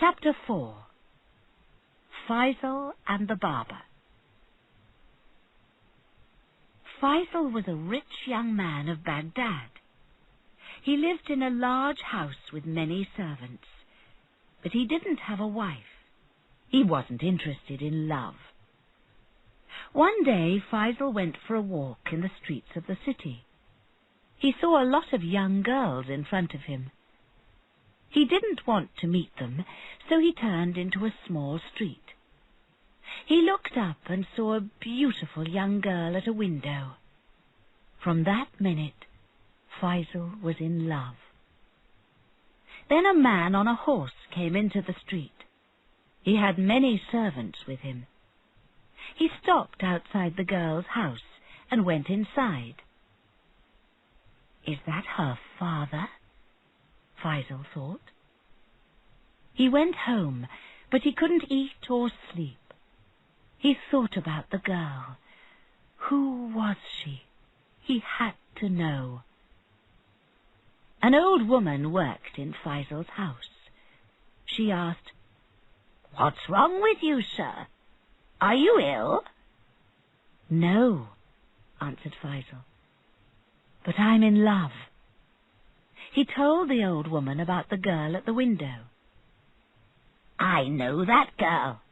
Chapter 4. Faisal and the Barber. Faisal was a rich young man of Baghdad. He lived in a large house with many servants, but he didn't have a wife. He wasn't interested in love. One day Faisal went for a walk in the streets of the city. He saw a lot of young girls in front of him. He didn't want to meet them, so he turned into a small street. He looked up and saw a beautiful young girl at a window. From that minute, Faisal was in love. Then a man on a horse came into the street. He had many servants with him. He stopped outside the girl's house and went inside. "Is that her father?" Faisal thought. He went home, but he couldn't eat or sleep. He thought about the girl. Who was she? He had to know. An old woman worked in Faisal's house. She asked, "What's wrong with you, sir? Are you ill?" "No," answered Faisal, "but I'm in love." He told the old woman about the girl at the window. "I know that girl,"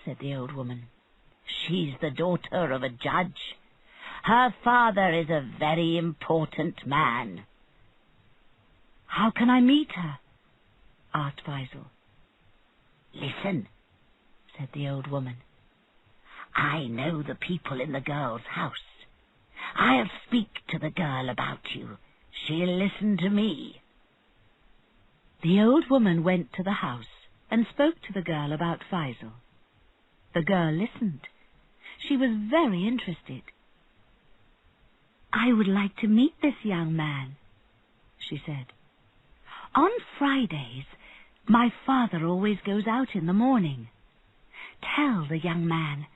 said the old woman. "She's the daughter of a judge. Her father is a very important man." "How can I meet her?" asked Faisal. "Listen," said the old woman. "I know the people in the girl's house. I'll speak to the girl about you. She'll listen to me." The old woman went to the house and spoke to the girl about Faisal. The girl listened. She was very interested. "I would like to meet this young man," she said. "On Fridays, my father always goes out in the morning. Tell the young man.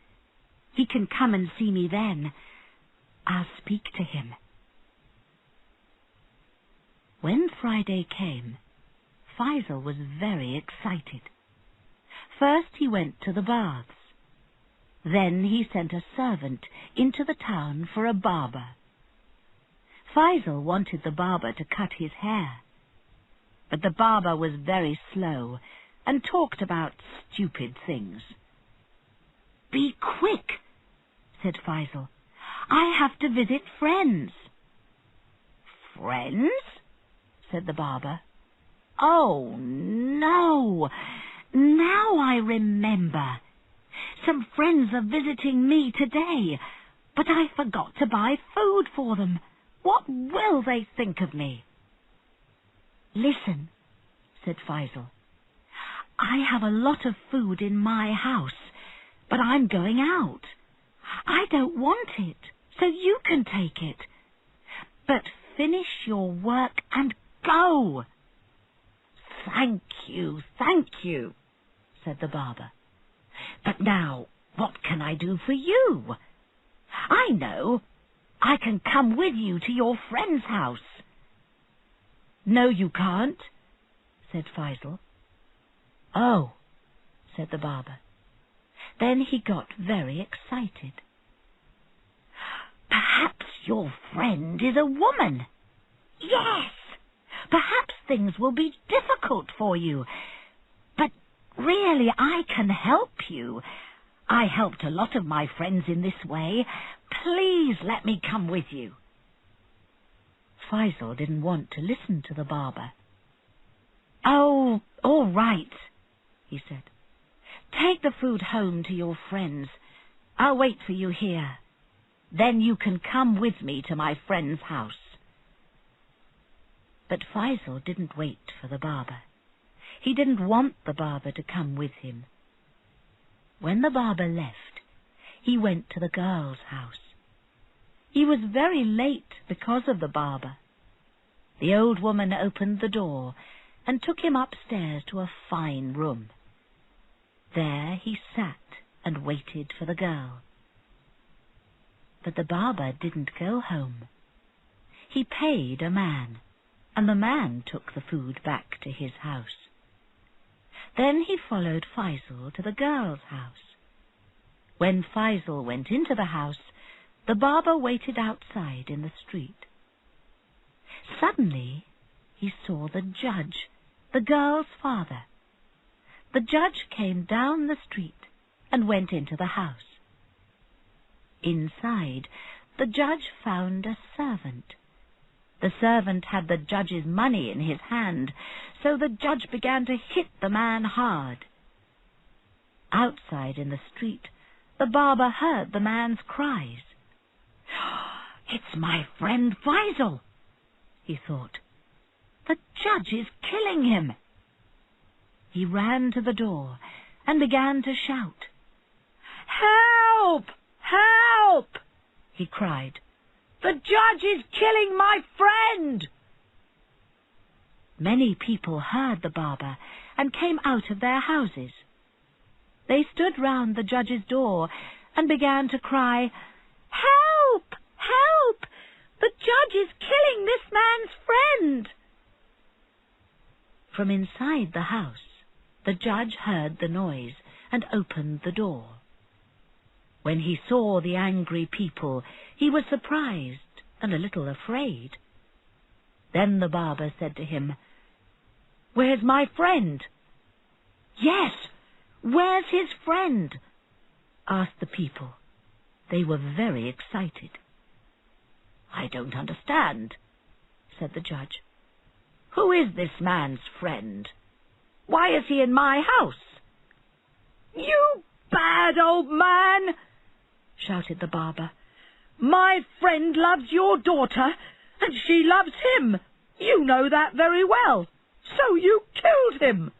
He can come and see me then. I'll speak to him." When Friday came, Faisal was very excited. First he went to the baths. Then he sent a servant into the town for a barber. Faisal wanted the barber to cut his hair, but the barber was very slow and talked about stupid things. "Be quick," said Faisal. "I have to visit friends." "Friends?" said the barber. "Oh, no. Now I remember. Some friends are visiting me today, but I forgot to buy food for them. What will they think of me?" "Listen," said Faisal. "I have a lot of food in my house, but I'm going out. I don't want it, so you can take it. But finish your work and go." Thank you, said the barber. "But now, what can I do for you? I know. I can come with you to your friend's house." "No, you can't," said Faisal. "Oh," said the barber. Then he got very excited. "Perhaps your friend is a woman. Yes, perhaps things will be difficult for you. But really, I can help you. I helped a lot of my friends in this way. Please let me come with you." Faisal didn't want to listen to the barber. "Oh, all right," he said. "Take the food home to your friends. I'll wait for you here. Then you can come with me to my friend's house." But Faisal didn't wait for the barber. He didn't want the barber to come with him. When the barber left, he went to the girl's house. He was very late because of the barber. The old woman opened the door and took him upstairs to a fine room. There he sat and waited for the girl. But the barber didn't go home. He paid a man, and the man took the food back to his house. Then he followed Faisal to the girl's house. When Faisal went into the house, the barber waited outside in the street. Suddenly, he saw the judge, the girl's father. The judge came down the street and went into the house. Inside, the judge found a servant. The servant had the judge's money in his hand, so the judge began to hit the man hard. Outside in the street, the barber heard the man's cries. "It's my friend Faisal," he thought. "The judge is killing him." He ran to the door and began to shout. "Help! Help!" he cried. "The judge is killing my friend!" Many people heard the barber and came out of their houses. They stood round the judge's door and began to cry, "Help! Help! The judge is killing this man's friend!" From inside the house, the judge heard the noise and opened the door. When he saw the angry people, he was surprised and a little afraid. Then the barber said to him, "Where's my friend?" "Yes, where's his friend?" asked the people. They were very excited. "I don't understand," said the judge. "Who is this man's friend? Why is he in my house?" "You bad old man!" shouted the barber. "My friend loves your daughter, and she loves him. You know that very well. So you killed him."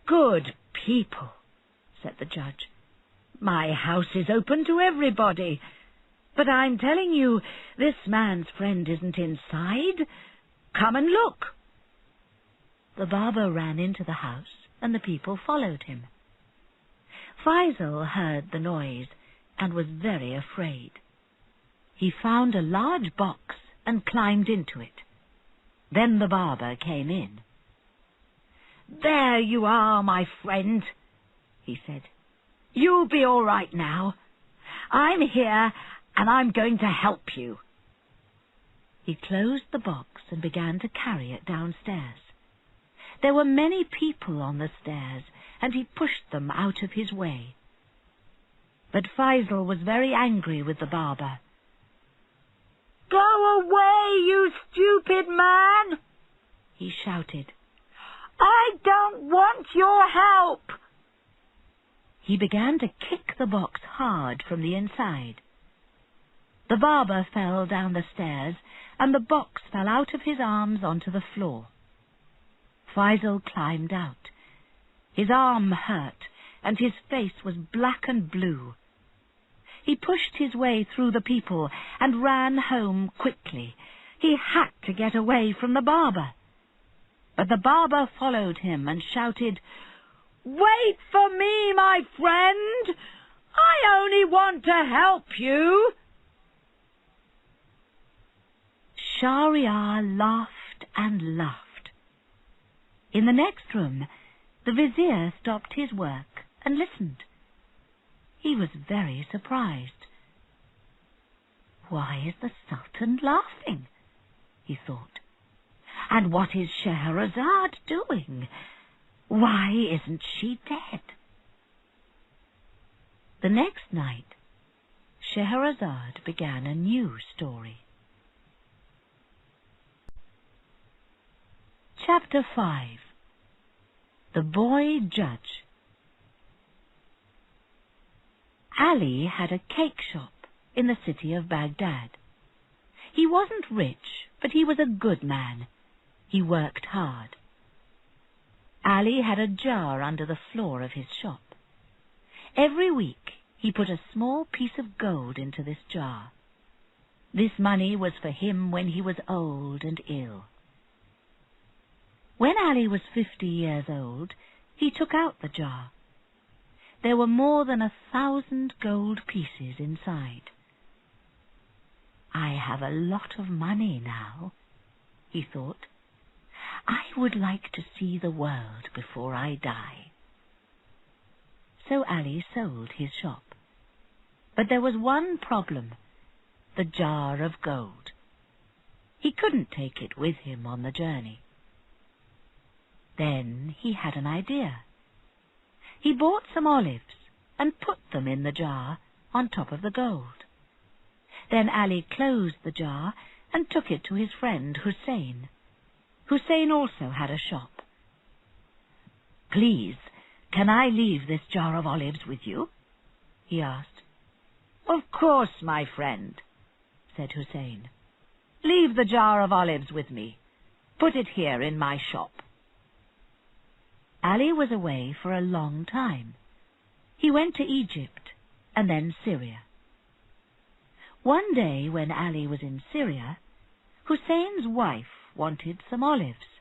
"Good people," said the judge. "My house is open to everybody. But I'm telling you, this man's friend isn't inside. Come and look." The barber ran into the house, and the people followed him. Faisal heard the noise and was very afraid. He found a large box and climbed into it. Then the barber came in. "There you are, my friend," he said. "You'll be all right now. I'm here, and I'm going to help you." He closed the box and began to carry it downstairs. There were many people on the stairs, and he pushed them out of his way. But Faisal was very angry with the barber. "Go away, you stupid man!" he shouted. "I don't want your help!" He began to kick the box hard from the inside. The barber fell down the stairs, and the box fell out of his arms onto the floor. Faisal climbed out. His arm hurt, and his face was black and blue. He pushed his way through the people and ran home quickly. He had to get away from the barber. But the barber followed him and shouted, "Wait for me, my friend! I only want to help you!" Shahryar laughed and laughed. In the next room, the vizier stopped his work and listened. He was very surprised. "Why is the Sultan laughing?" he thought. "And what is Scheherazade doing? Why isn't she dead?" The next night, Scheherazade began a new story. Chapter 5. The Boy Judge. Ali had a cake shop in the city of Baghdad. He wasn't rich, but he was a good man. He worked hard. Ali had a jar under the floor of his shop. Every week he put a small piece of gold into this jar. This money was for him when he was old and ill. When Ali was 50 years old, he took out the jar. There were more than 1,000 gold pieces inside. "I have a lot of money now," he thought. I would like to see the world before I die." So Ali sold his shop. But there was one problem: the jar of gold. He couldn't take it with him on the journey. Then he had an idea. He bought some olives and put them in the jar on top of the gold. Then Ali closed the jar and took it to his friend Hussein. Hussein also had a shop. "Please, can I leave this jar of olives with you?" he asked. "Of course, my friend," said Hussein. "Leave the jar of olives with me. Put it here in my shop." Ali was away for a long time. He went to Egypt and then Syria. One day when Ali was in Syria, Hussein's wife wanted some olives,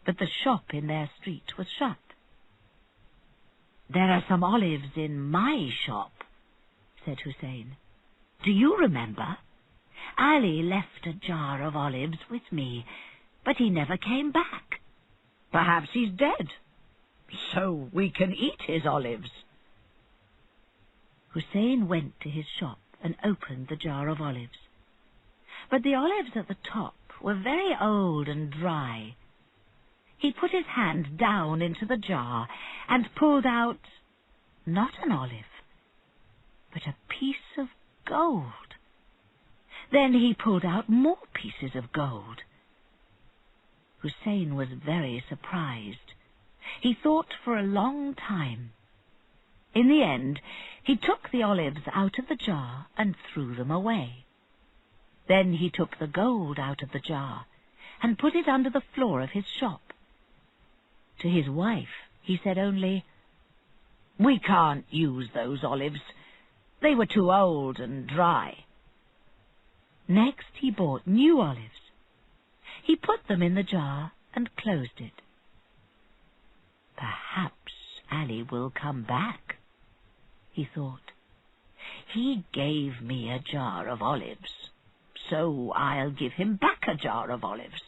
but the shop in their street was shut. "There are some olives in my shop," said Hussein. "Do you remember? Ali left a jar of olives with me, but he never came back. Perhaps he's dead, so we can eat his olives." Hussein went to his shop and opened the jar of olives. But the olives at the top were very old and dry. He put his hand down into the jar and pulled out not an olive, but a piece of gold. Then he pulled out more pieces of gold. Hussein was very surprised. He thought for a long time. In the end, he took the olives out of the jar and threw them away. Then he took the gold out of the jar and put it under the floor of his shop. To his wife, he said only, "We can't use those olives. They were too old and dry." Next, he bought new olives. He put them in the jar and closed it. "Perhaps Ali will come back," he thought. "He gave me a jar of olives, so I'll give him back a jar of olives."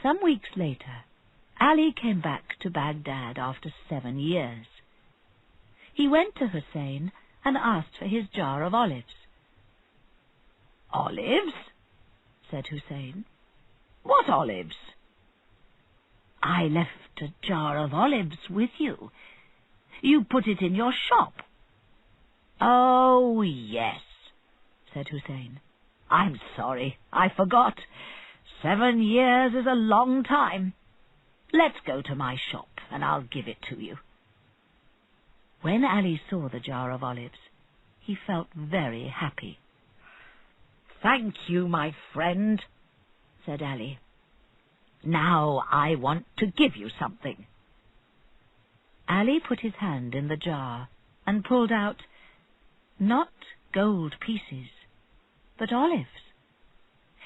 Some weeks later, Ali came back to Baghdad after 7 years. He went to Hussein and asked for his jar of olives. "Olives?" said Hussein. "What olives?" "I left a jar of olives with you. You put it in your shop." "Oh, yes," said Hussein. "I'm sorry, I forgot. 7 years is a long time. Let's go to my shop and I'll give it to you." When Ali saw the jar of olives, he felt very happy. "Thank you, my friend," said Ali. "Now I want to give you something." Ali put his hand in the jar and pulled out not gold pieces, but olives.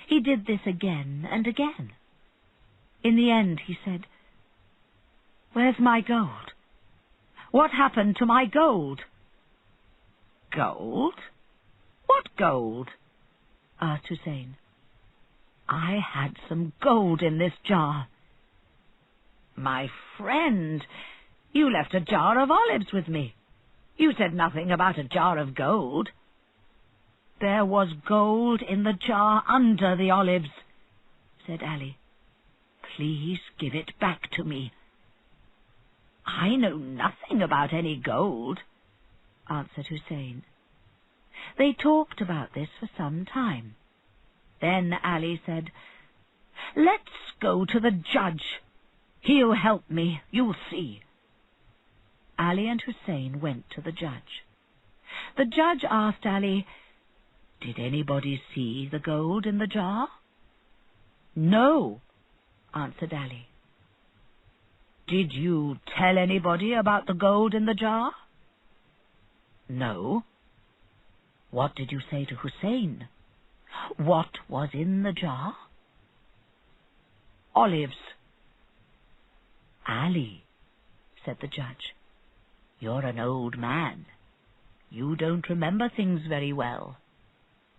He did this again and again. In the end he said, "Where's my gold? What happened to my gold?" "Gold? What gold?" asked Hussein. "I had some gold in this jar." "My friend, you left a jar of olives with me. You said nothing about a jar of gold." "There was gold in the jar under the olives," said Ali. "Please give it back to me." "I know nothing about any gold," answered Hussein. They talked about this for some time. Then Ali said, "Let's go to the judge. He'll help me, you'll see." Ali and Hussein went to the judge. The judge asked Ali, "Did anybody see the gold in the jar?" "No," answered Ali. "Did you tell anybody about the gold in the jar?" "No." "What did you say to Hussein? What was in the jar?" "Olives." "Ali," said the judge, "you're an old man. You don't remember things very well.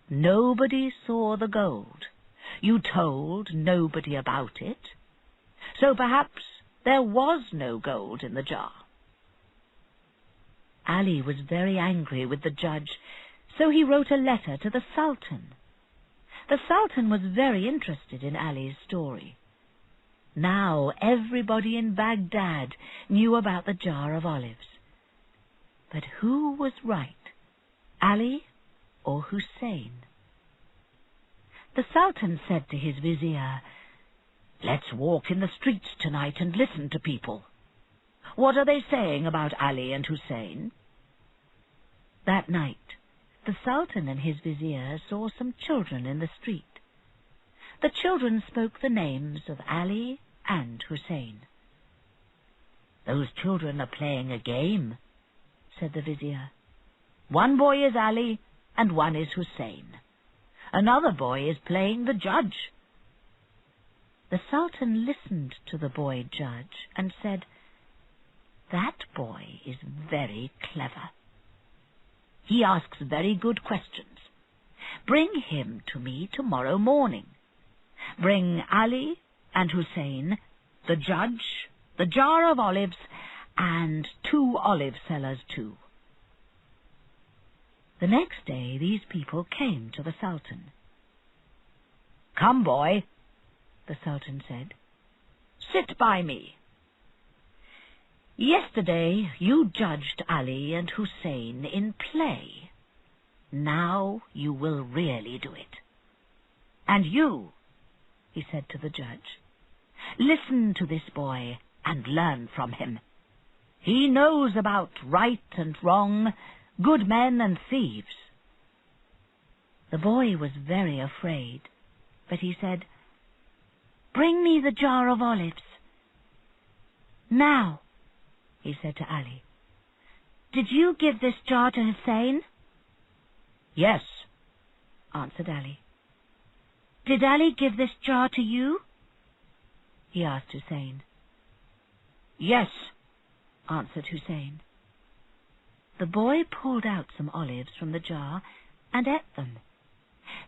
Nobody saw the gold, You told nobody about it, so perhaps there was no gold in the jar." Ali was very angry with the judge, so he wrote a letter to the Sultan. The Sultan was very interested in Ali's story. Now everybody in Baghdad knew about the jar of olives. But who was right, Ali or Hussein? The Sultan said to his vizier, "Let's walk in the streets tonight and listen to people. What are they saying about Ali and Hussein?" That night, the Sultan and his vizier saw some children in the street. The children spoke the names of Ali and Hussein. "Those children are playing a game," said the vizier. "One boy is Ali and one is Hussein. Another boy is playing the judge." The Sultan listened to the boy judge and said, "That boy is very clever. He asks very good questions. Bring him to me tomorrow morning. Bring Ali and Hussein, the judge, the jar of olives, and 2 olive sellers too." The next day these people came to the Sultan. "Come, boy," the Sultan said. "Sit by me. Yesterday you judged Ali and Hussein in play. Now you will really do it. And you," he said to the judge, "listen to this boy and learn from him. He knows about right and wrong, good men and thieves." The boy was very afraid, but he said, "Bring me the jar of olives." "Now," he said to Ali, "did you give this jar to Hussein?" "Yes," answered Ali. "Did Ali give this jar to you?" he asked Hussein. "Yes," answered Hussein. The boy pulled out some olives from the jar and ate them.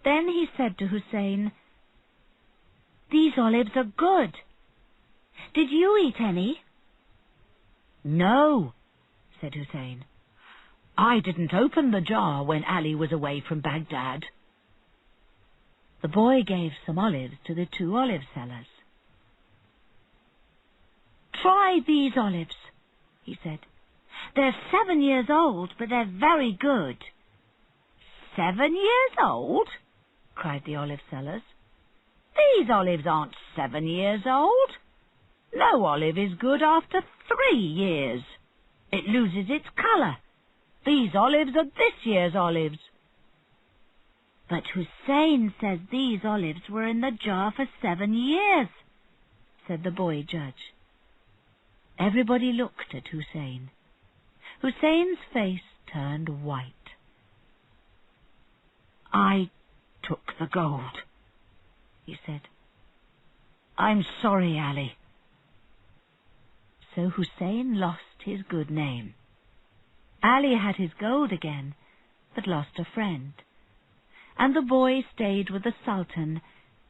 Then he said to Hussein, "These olives are good. Did you eat any?" "No," said Hussein. "I didn't open the jar when Ali was away from Baghdad." The boy gave some olives to the 2 olive sellers. "Try these olives," he said. "They're 7 years old, but they're very good." "7 years old?" cried the olive sellers. "These olives aren't 7 years old. No olive is good after 3 years. It loses its colour. These olives are this year's olives." "But Hussein says these olives were in the jar for 7 years, said the boy judge. Everybody looked at Hussein. Hussein's face turned white. "I took the gold," he said. "I'm sorry, Ali." So Hussein lost his good name. Ali had his gold again, but lost a friend. And the boy stayed with the Sultan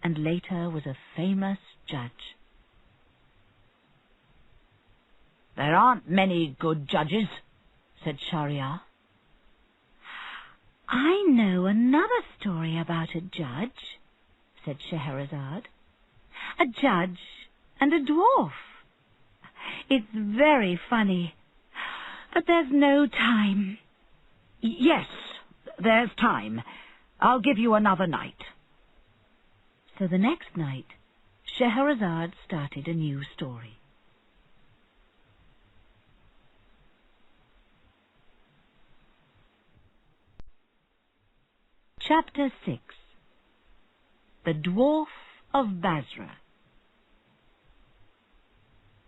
and later was a famous judge. "There aren't many good judges," said Shahryar. "I know another story about a judge," said Scheherazade. "A judge and a dwarf. It's very funny, but there's no time." "Yes, there's time. I'll give you another night." So the next night, Scheherazade started a new story. Chapter 6. The Dwarf of Basra.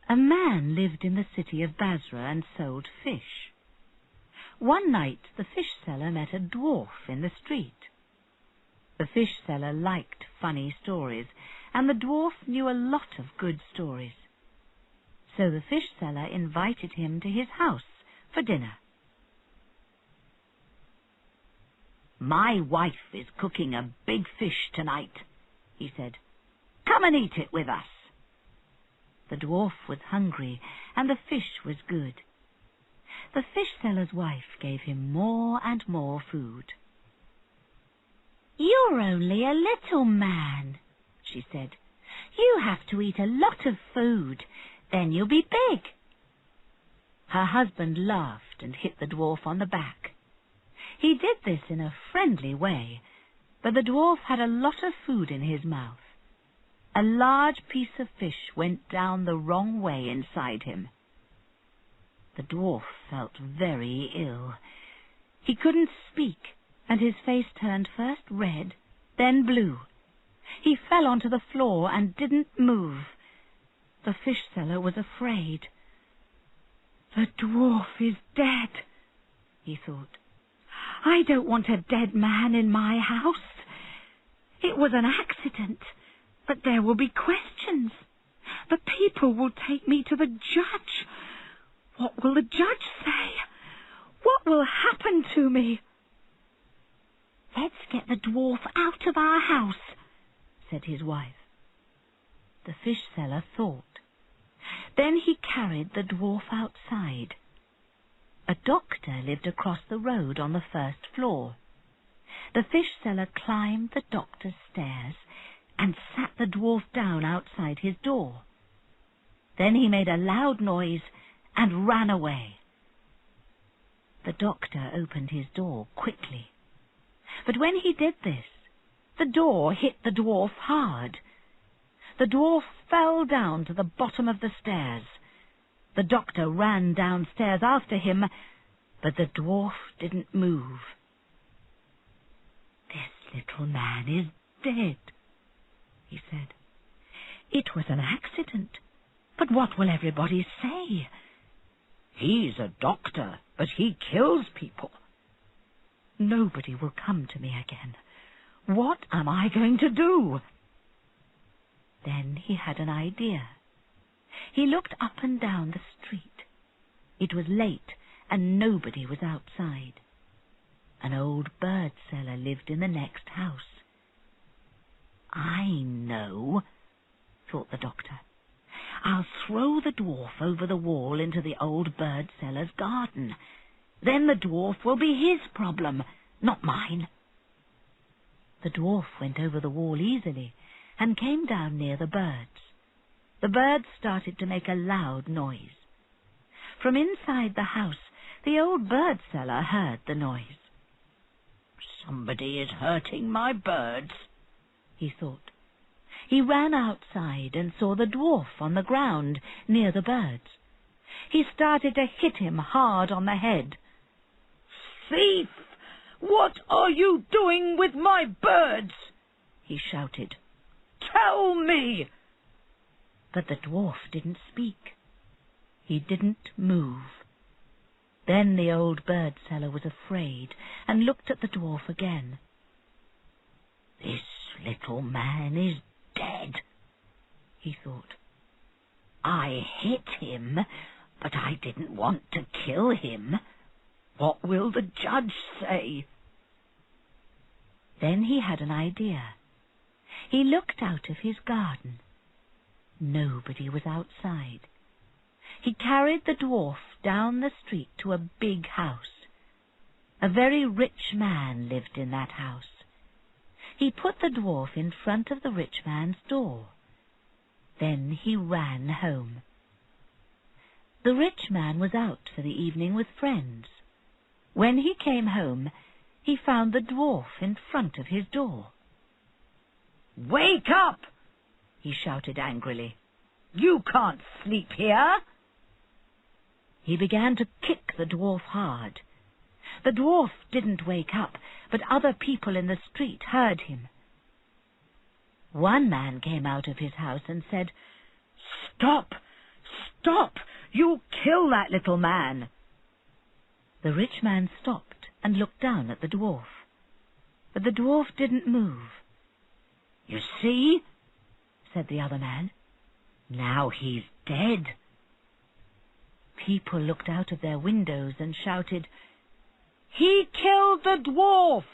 A man lived in the city of Basra and sold fish. One night the fish seller met a dwarf in the street. The fish seller liked funny stories, and the dwarf knew a lot of good stories. So the fish seller invited him to his house for dinner. "My wife is cooking a big fish tonight," he said. "Come and eat it with us." The dwarf was hungry, and the fish was good. The fish seller's wife gave him more and more food. "You're only a little man," she said. "You have to eat a lot of food, then you'll be big." Her husband laughed and hit the dwarf on the back. He did this in a friendly way, but the dwarf had a lot of food in his mouth. A large piece of fish went down the wrong way inside him. The dwarf felt very ill. He couldn't speak, and his face turned first red, then blue. He fell onto the floor and didn't move. The fish seller was afraid. "The dwarf is dead," he thought. "I don't want a dead man in my house. It was an accident, but there will be questions. The people will take me to the judge. What will the judge say? What will happen to me?" "Let's get the dwarf out of our house," said his wife. The fish seller thought. Then he carried the dwarf outside. A doctor lived across the road on the first floor. The fish seller climbed the doctor's stairs and sat the dwarf down outside his door. Then he made a loud noise and ran away. The doctor opened his door quickly. But when he did this, the door hit the dwarf hard. The dwarf fell down to the bottom of the stairs. The doctor ran downstairs after him, but the dwarf didn't move. "This little man is dead," he said. "It was an accident, but what will everybody say? He's a doctor, but he kills people. Nobody will come to me again. What am I going to do?" Then he had an idea. He looked up and down the street. It was late, and nobody was outside. An old bird seller lived in the next house. "I know," thought the doctor. "I'll throw the dwarf over the wall into the old bird seller's garden. Then the dwarf will be his problem, not mine." The dwarf went over the wall easily and came down near the birds. The birds started to make a loud noise. From inside the house, the old bird seller heard the noise. "Somebody is hurting my birds," he thought. He ran outside and saw the dwarf on the ground near the birds. He started to hit him hard on the head. "Thief! What are you doing with my birds?" he shouted. "Tell me!" But the dwarf didn't speak. He didn't move. Then the old bird seller was afraid and looked at the dwarf again. "This little man is dead," he thought. "I hit him, but I didn't want to kill him. What will the judge say?" Then he had an idea. He looked out of his garden. Nobody was outside. He carried the dwarf down the street to a big house. A very rich man lived in that house. He put the dwarf in front of the rich man's door. Then he ran home. The rich man was out for the evening with friends. When he came home, he found the dwarf in front of his door. "Wake up!" he shouted angrily. "You can't sleep here!" He began to kick the dwarf hard. The dwarf didn't wake up, but other people in the street heard him. One man came out of his house and said, "Stop! Stop! You'll kill that little man!" The rich man stopped and looked down at the dwarf. But the dwarf didn't move. "You see," said the other man, "now he's dead." People looked out of their windows and shouted, "He killed the dwarf!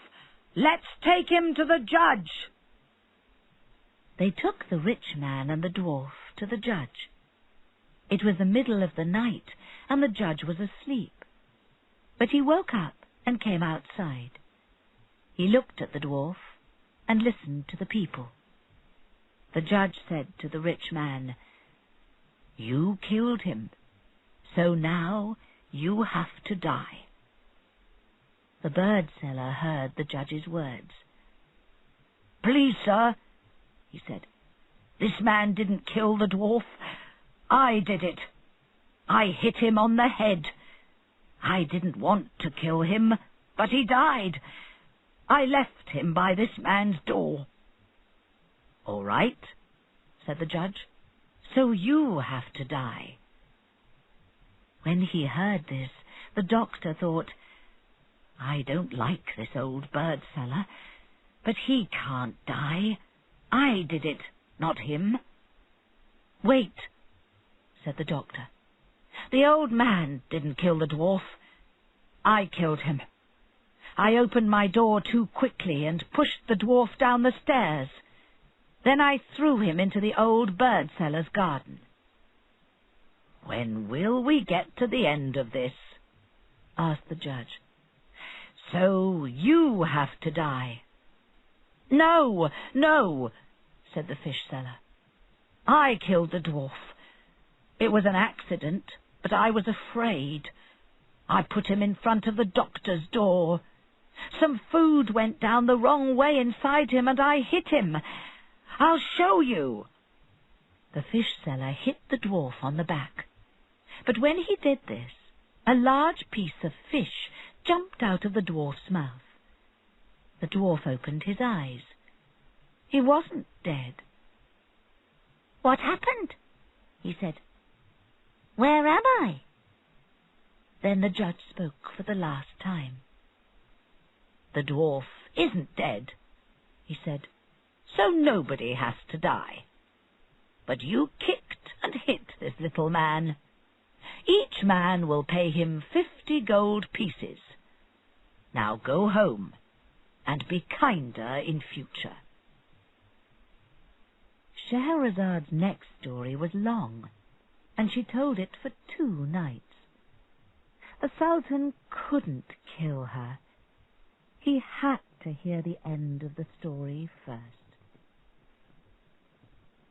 Let's take him to the judge!" They took the rich man and the dwarf to the judge. It was the middle of the night, and the judge was asleep. But he woke up and came outside. He looked at the dwarf and listened to the people. The judge said to the rich man, "You killed him, so now you have to die." The bird seller heard the judge's words. "Please, sir," he said, "this man didn't kill the dwarf. I did it. I hit him on the head. I didn't want to kill him, but he died. I left him by this man's door." "All right," said the judge, "so you have to die." When he heard this, the doctor thought, "I don't like this old bird seller, but he can't die. I did it, not him." "Wait," said the doctor. "The old man didn't kill the dwarf. I killed him. I opened my door too quickly and pushed the dwarf down the stairs. Then I threw him into the old bird seller's garden." "When will we get to the end of this?" asked the judge. "So you have to die." "No, no," said the fish seller. "I killed the dwarf. It was an accident, but I was afraid. I put him in front of the doctor's door. Some food went down the wrong way inside him, and I hit him. I'll show you." The fish seller hit the dwarf on the back. But when he did this, a large piece of fish jumped out of the dwarf's mouth. The dwarf opened his eyes. He wasn't dead. "What happened?" he said. "Where am I?" Then the judge spoke for the last time. "The dwarf isn't dead," he said, "so nobody has to die. But you kicked and hit this little man. Each man will pay him 50 gold pieces. Now go home and be kinder in future." Shahrazad's next story was long, and she told it for 2 nights. The Sultan couldn't kill her. He had to hear the end of the story first.